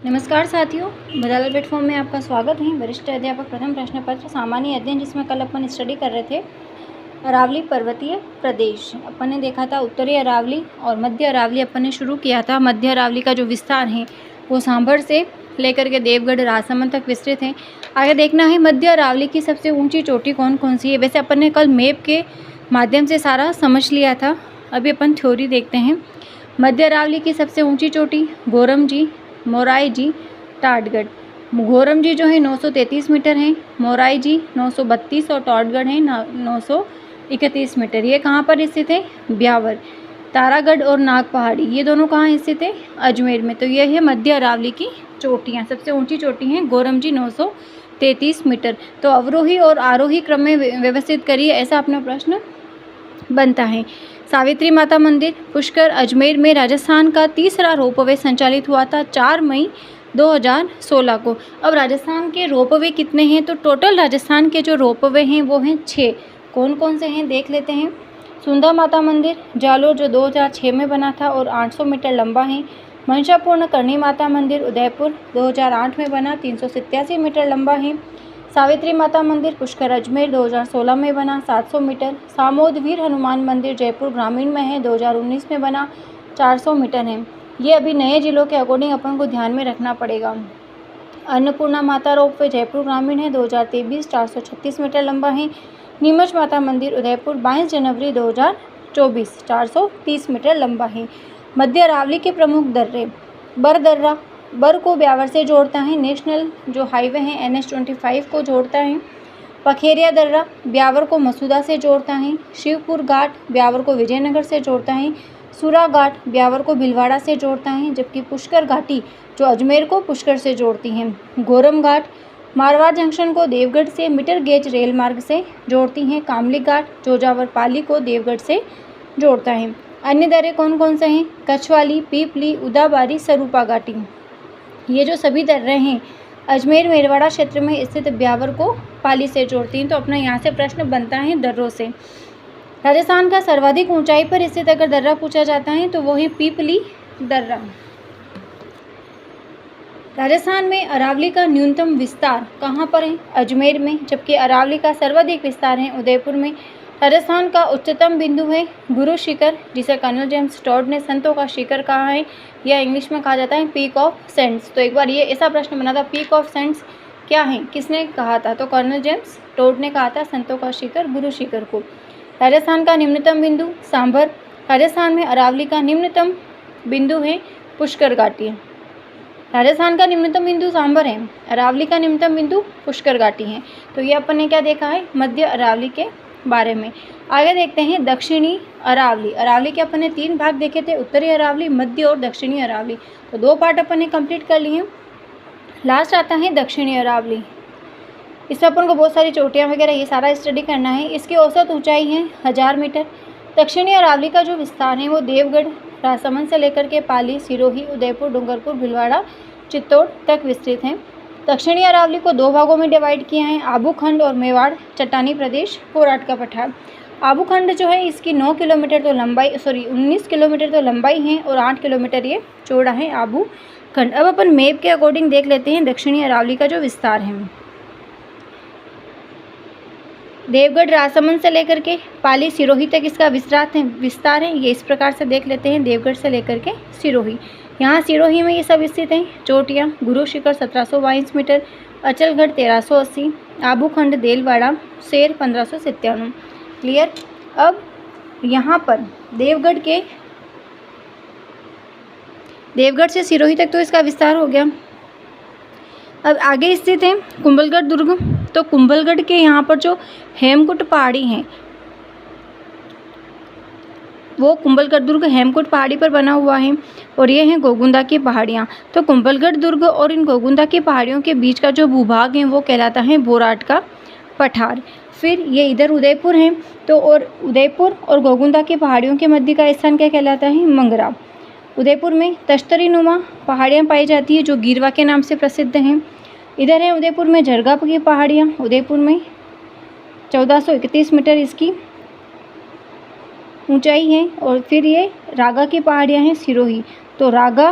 नमस्कार साथियों, मदाला प्लेटफॉर्म में आपका स्वागत है। वरिष्ठ अध्यापक प्रथम प्रश्न पत्र सामान्य अध्ययन, जिसमें कल अपन स्टडी कर रहे थे अरावली पर्वतीय प्रदेश। अपन ने देखा था उत्तरी अरावली और मध्य अरावली अपन ने शुरू किया था। मध्य अरावली का जो विस्तार है वो सांभर से लेकर के देवगढ़ राजसमंद तक विस्तृत है। आगे देखना है मध्य अरावली की सबसे ऊँची चोटी कौन कौन सी है। वैसे अपन ने कल मैप के माध्यम से सारा समझ लिया था, अभी अपन थ्योरी देखते हैं। मध्य अरावली की सबसे ऊँची चोटी गोरमजी, मोराई जी, टाटगढ़। गोरम जी जो है 933 मीटर है, मोराई जी 932 और टाटगढ़ है 931 मीटर। ये कहाँ पर स्थित है? ब्यावर। तारागढ़ और नाग पहाड़ी ये दोनों कहाँ स्थित है? अजमेर में। तो ये है मध्य अरावली की चोटियाँ। सबसे ऊंची चोटी है गोरम जी 933 मीटर। तो अवरोही और आरोही क्रम में व्यवस्थित करिए, ऐसा अपना प्रश्न बनता है। सावित्री माता मंदिर पुष्कर अजमेर में राजस्थान का तीसरा रोपवे संचालित हुआ था 4 मई 2016 को। अब राजस्थान के रोपवे कितने हैं? तो टोटल राजस्थान के जो रोपवे हैं वो हैं 6। कौन कौन से हैं देख लेते हैं। सुंदर माता मंदिर जालोर जो 2006 में बना था और 800 मीटर लंबा है। महिषापूर्ण करणी माता मंदिर उदयपुर 2008 में बना, 387 मीटर लंबा है। सावित्री माता मंदिर पुष्कर अजमेर 2016 में बना, 700 मीटर। सामोद वीर हनुमान मंदिर जयपुर ग्रामीण में है, 2019 में बना, 400 मीटर है। ये अभी नए जिलों के अकॉर्डिंग अपन को ध्यान में रखना पड़ेगा। अन्नपूर्णा माता रोपवे जयपुर ग्रामीण है, 2023, 436 मीटर लंबा है। नीमच माता मंदिर उदयपुर 22 जनवरी 2024, 430 मीटर लंबा है। मध्य अरावली के प्रमुख दर्रे बर दर्रा बर को ब्यावर से जोड़ता है, नेशनल जो हाईवे है NH-25 को जोड़ता है। पखेरिया दर्रा ब्यावर को मसूदा से जोड़ता है। शिवपुर घाट ब्यावर को विजयनगर से जोड़ता है। सुरा घाट ब्यावर को भीलवाड़ा से जोड़ता है, जबकि पुष्कर घाटी जो अजमेर को पुष्कर से जोड़ती है। गोरम घाट मारवाड़ जंक्शन को देवगढ़ से मीटर गेज रेल मार्ग से जोड़ती हैं। कामली घाट जोजावर पाली को देवगढ़ से जोड़ता है। अन्य दर्रे कौन कौन से हैं? कछवाली, पीपली, उदाबारी, सरूपा घाटी। ये जो सभी दर्रे हैं अजमेर मेरवाड़ा क्षेत्र में स्थित ब्यावर को पाली से जोड़ती हैं। तो अपना यहाँ से प्रश्न बनता है दर्रों से। राजस्थान का सर्वाधिक ऊंचाई पर स्थित अगर दर्रा पूछा जाता है तो वो है पीपली दर्रा। राजस्थान में अरावली का न्यूनतम विस्तार कहाँ पर है? अजमेर में, जबकि अरावली का सर्वाधिक विस्तार है उदयपुर में। राजस्थान का उच्चतम बिंदु है गुरु शिखर, जिसे कर्नल जेम्स टॉड ने संतों का शिखर कहा है, या इंग्लिश में कहा जाता है पीक ऑफ सेंट्स। तो एक बार ये ऐसा प्रश्न बना था, पीक ऑफ सेंट्स क्या है, किसने कहा था? तो कर्नल जेम्स टॉड ने कहा था संतों का शिखर गुरु शिखर को। राजस्थान का निम्नतम बिंदु सांभर। राजस्थान में अरावली का निम्नतम बिंदु है पुष्कर घाटी। राजस्थान का निम्नतम बिंदु सांभर है, अरावली का निम्नतम बिंदु पुष्कर घाटी है। तो ये अपन ने क्या देखा है मध्य अरावली के बारे में। आगे देखते हैं दक्षिणी अरावली। अरावली के अपन ने 3 भाग देखे थे, उत्तरी अरावली, मध्य और दक्षिणी अरावली। तो 2 पार्ट अपन ने कंप्लीट कर लिए। लास्ट आता है दक्षिणी अरावली। इसमें अपन को बहुत सारी चोटियाँ वगैरह ये सारा स्टडी करना है। इसकी औसत ऊंचाई है 1000 मीटर। दक्षिणी अरावली का जो विस्तार है वो देवगढ़ राजसमंद से लेकर के पाली, सिरोही, उदयपुर, डूंगरपुर, भीलवाड़ा, चित्तौड़ तक विस्तृत है। दक्षिणी अरावली को 2 भागों में डिवाइड किया है, आबूखंड और मेवाड़ चट्टानी प्रदेश, कोराट का पठार। आबूखंड जो है इसकी 9 किलोमीटर तो लंबाई 19 किलोमीटर तो लंबाई है और 8 किलोमीटर ये चौड़ा है आबूखंड। अब अपन मैप के अकॉर्डिंग देख लेते हैं दक्षिणी अरावली का जो विस्तार है। देवगढ़ राजसमंद से लेकर के पाली, सिरोही तक इसका विस्तार है। ये इस प्रकार से देख लेते हैं, देवगढ़ से लेकर के सिरोही। यहाँ सिरोही में ये सब स्थित हैं चोटियाँ। गुरु शिखर 1722 मीटर, अचलगढ़ 1380, आबूखंड, देलवाड़ा, शेर 1597। क्लियर। अब यहाँ पर देवगढ़ से सिरोही तक तो इसका विस्तार हो गया। अब आगे स्थित है कुंभलगढ़ दुर्ग। तो कुंभलगढ़ के यहाँ पर जो हेमकुट पहाड़ी हैं वो कुंभलगढ़ दुर्ग हेमकुट पहाड़ी पर बना हुआ है, और ये हैं गोगुंदा की पहाड़ियाँ। तो कुंभलगढ़ दुर्ग और इन गोगुंदा की पहाड़ियों के बीच का जो भूभाग है वो कहलाता है बोराट का पठार। फिर ये इधर उदयपुर है, तो और उदयपुर और गोगुंदा की पहाड़ियों के मध्य का स्थान क्या कहलाता है? मंगरा। उदयपुर में तश्तरी नुमा पहाड़ियाँ पाई जाती है जो गिरवा के नाम से प्रसिद्ध हैं। इधर है उदयपुर में झरगा की पहाड़ियाँ, उदयपुर में 1431 मीटर इसकी ऊंचाई है। और फिर ये रागा की पहाड़ियाँ हैं सिरोही। तो रागा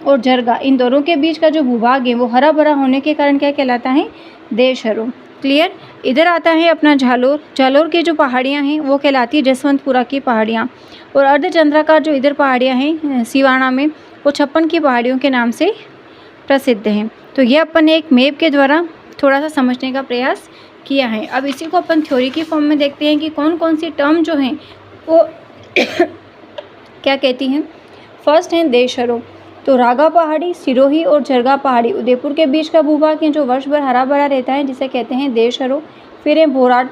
और जरगा, इन दोनों के बीच का जो भूभाग है वो हरा भरा होने के कारण क्या कहलाता है? देशहरों। क्लियर। इधर आता है अपना झालोर। झालोर की जो पहाड़ियाँ हैं वो कहलाती है जसवंतपुरा की पहाड़ियाँ। और अर्धचंद्राकार जो इधर पहाड़ियाँ हैं सिवाना में, वो 56 की पहाड़ियों के नाम से प्रसिद्ध हैं। तो ये अपन ने एक मैप के द्वारा थोड़ा सा समझने का प्रयास किया है। अब इसी को अपन थ्योरी की फॉर्म में देखते हैं कि कौन कौन सी टर्म जो हैं वो क्या कहती हैं। फर्स्ट है देशहरों। तो रागा पहाड़ी, सिरोही और जरगा पहाड़ी उदयपुर के बीच का भूभाग है जो वर्ष भर हरा भरा रहता है, जिसे कहते हैं देशहरों। फिर है भोराट।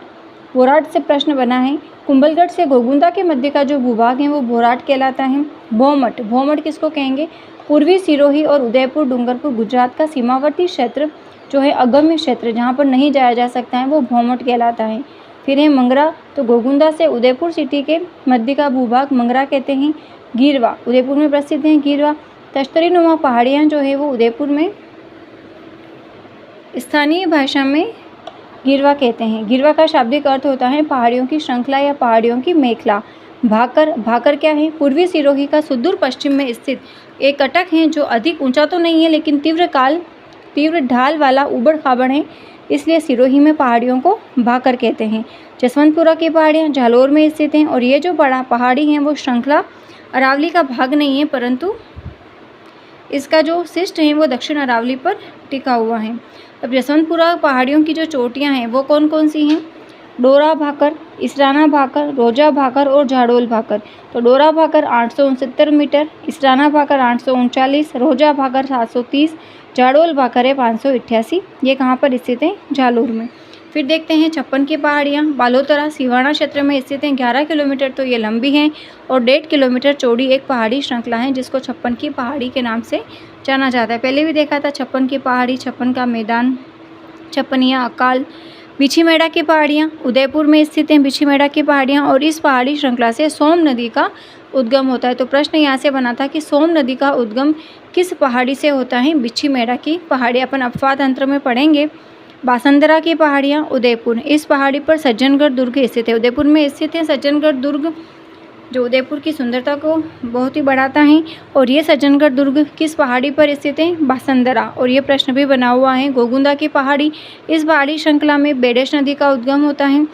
भोराट से प्रश्न बना है। कुंभलगढ़ से गोगुंदा के मध्य का जो भूभाग है वो भोराट कहलाता है। भौमट। भौमट किसको कहेंगे? पूर्वी सिरोही और उदयपुर डूंगरपुर गुजरात का सीमावर्ती क्षेत्र जो है, अगम्य क्षेत्र जहाँ पर नहीं जाया जा सकता है, वो भौमट कहलाता है। फिर है मंगरा। तो गोगुंदा से उदयपुर सिटी के मध्य का भूभाग मंगरा कहते हैं। गिरवा, उदयपुर में प्रसिद्ध है गिरवा। तश्तरी नुमा पहाड़ियाँ जो है वो उदयपुर में स्थानीय भाषा में गिरवा कहते हैं। गिरवा का शाब्दिक अर्थ होता है पहाड़ियों की श्रृंखला या पहाड़ियों की मेखला। भाकर। भाकर क्या है? पूर्वी सिरोही का सुदूर पश्चिम में स्थित एक कटक है जो अधिक ऊंचा तो नहीं है लेकिन तीव्र ढाल वाला ऊबड़ खाबड़ है, इसलिए सिरोही में पहाड़ियों को भाकर कहते हैं। जसवंतपुरा की पहाड़ियाँ झालोर में स्थित हैं और ये जो बड़ा पहाड़ी हैं वो श्रृंखला अरावली का भाग नहीं है, परंतु इसका जो शिष्ट है वो दक्षिण अरावली पर टिका हुआ है। अब जसवंतपुरा पहाड़ियों की जो चोटियाँ हैं वो कौन कौन सी हैं? डोरा भाकर, इसराना भाकर, रोजा भाकर और झाड़ोल भाकर। तो डोरा भाकर 869 मीटर, इसराना भाकर 839, रोजा भाकर 730, झाड़ोल भाकर है 588। ये कहाँ पर स्थित है? झालोर में। फिर देखते हैं 56 की पहाड़ियाँ। बालोतरा सिवाना क्षेत्र में स्थित हैं। 11 किलोमीटर तो ये लंबी हैं और 1.5 किलोमीटर चौड़ी एक पहाड़ी श्रृंखला है जिसको 56 की पहाड़ी के नाम से जाना जाता है। पहले भी देखा था 56 की पहाड़ी, 56 का मैदान, छप्पनिया, अकाल। बिछीमेड़ा की पहाड़ियाँ उदयपुर में स्थित हैं। बिछीमेड़ा की पहाड़ियाँ और इस पहाड़ी श्रृंखला से सोम नदी का उद्गम होता है। तो प्रश्न यहाँ से बना था कि सोम नदी का उद्गम किस पहाड़ी से होता है? बिछीमेड़ा की पहाड़ी। अपन अपवाद तंत्र में पढ़ेंगे। बासंदरा की पहाड़ियाँ उदयपुर। इस पहाड़ी पर सज्जनगढ़ दुर्ग स्थित है। उदयपुर में स्थित है सज्जनगढ़ दुर्ग, जो उदयपुर की सुंदरता को बहुत ही बढ़ाता है। और ये सज्जनगढ़ दुर्ग किस पहाड़ी पर स्थित है? बासंदरा। और ये प्रश्न भी बना हुआ है। गोगुंदा की पहाड़ी, इस पहाड़ी श्रृंखला में बेडेश नदी का उद्गम होता है,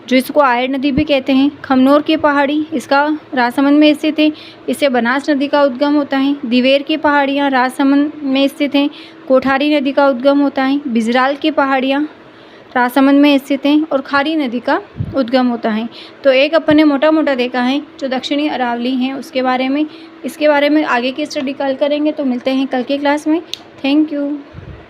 जो इसको आयर नदी भी कहते हैं। खमनोर की पहाड़ी, इसका राजसमंद में स्थित है, इससे बनास नदी का उद्गम होता है। दिवेर की पहाड़ियाँ राजसमंद में स्थित हैं, कोठारी नदी का उद्गम होता है। बिजराल की पहाड़ियाँ राजसमंद में स्थित हैं और खारी नदी का उद्गम होता है। तो एक अपन ने मोटा मोटा देखा है जो दक्षिणी अरावली हैं उसके बारे में। इसके बारे में आगे की स्टडी कल करेंगे, तो मिलते हैं कल की क्लास में। Thank you.